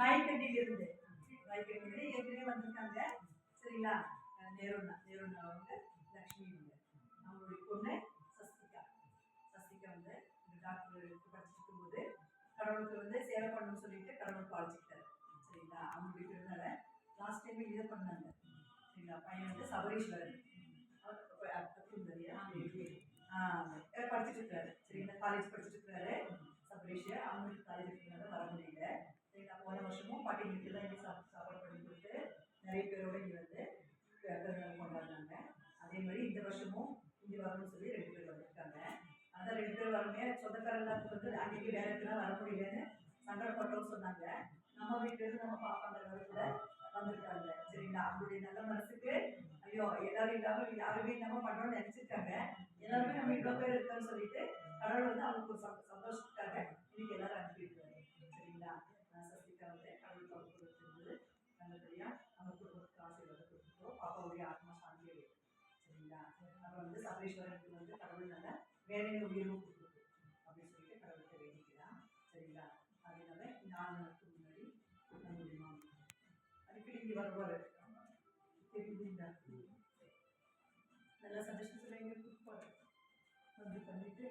நாய்க்கண்டியிலிருந்து நாய்க்கண்டியில ஏற்கனவே வந்திருக்காங்க. சரிங்களா? நேருண்ணா அவங்க லக்ஷ்மி இவங்க. அவங்களுடைய பொண்ணு சஸ்திகா. சஸ்திகா வந்து இந்த டாக்டர் படிச்சுட்டு இருக்கும்போது கடவுளுக்கு வந்து சேவை பண்ணணும்னு சொல்லிட்டு கடவுளுக்கு அழைச்சிக்கிட்டாரு. சரிங்களா? அவங்களுடைய பிறந்தால லாஸ்ட் டைம் இதை பண்ணாங்க. சரிங்களா? பையன் வந்து சபரீஸ்வரன் படிச்சுட்டு இருக்காரு. சரிங்களா? காலேஜ் படிச்சுட்டு இருக்காரு சபரீஷ். அவங்களுக்கு காலேஜ் இருக்கிறதுனால வர முடியல. சரிங்களா? போன வருஷமும் பாட்டிங்களுக்கு தான் இங்கே சாப்பாடு பண்ணி கொடுத்து நிறைய பேரோட இங்கே வந்து கொண்டாடுறாங்க. அதே மாதிரி இந்த வருஷமும் இங்கே வரணும்னு சொல்லி 2 பேர் வந்திருக்காங்க. அதான் 2 பேர் வரமே சொந்தக்காரெல்லாம் வந்து அன்னைக்கு வேற இடத்துல வர முடியலன்னு சங்கடப்பட்டோம்னு சொன்னாங்க. நம்ம வீட்டிலேருந்து நம்ம பாப்பாங்க கூட வந்திருக்காங்க. சரிங்களா? அவங்களுடைய நல்ல மனசுக்கு ஐயோ எல்லாரும் இல்லாமல் யாருமே இல்லாமல் பண்ணணும்னு நினைச்சிருக்காங்க. எல்லாருமே நம்ம இவ்வளோ பேர் இருக்கோம்னு சொல்லிட்டு கடவுள் வந்து அவங்களுக்கு ஒரு சந்தோஷத்துக்காக இன்னைக்கு எல்லாரும் அனுப்பியிருக்காரு. சரிங்களா? சஸ்திகா வந்து கடவுள் கொடுத்துருந்தது நல்லபடியாக அவங்க குடும்பத்துக்கு ஆசீர்வாதம் கொடுத்துட்டோம். பாப்பாவுடைய ஆத்மா சாந்தி அடையும். சரிங்களா? அப்புறம் வந்து சபரீஸ்வரனுக்கு வந்து கடவுள் நல்ல வேலையை உயர்வு கொடுக்குது அப்படின்னு சொல்லிட்டு கடவுள்கிட்ட வேண்டிக்கிறான். சரிங்களா? அதனால 4 நாளுக்கு முன்னாடி நம்மளுடைய அடிக்கடி இங்கே வருவார். தெரியுதுங்களா? நல்லா சந்தோஷம் சொல்ல எங்களுக்கு வந்து பண்ணிட்டு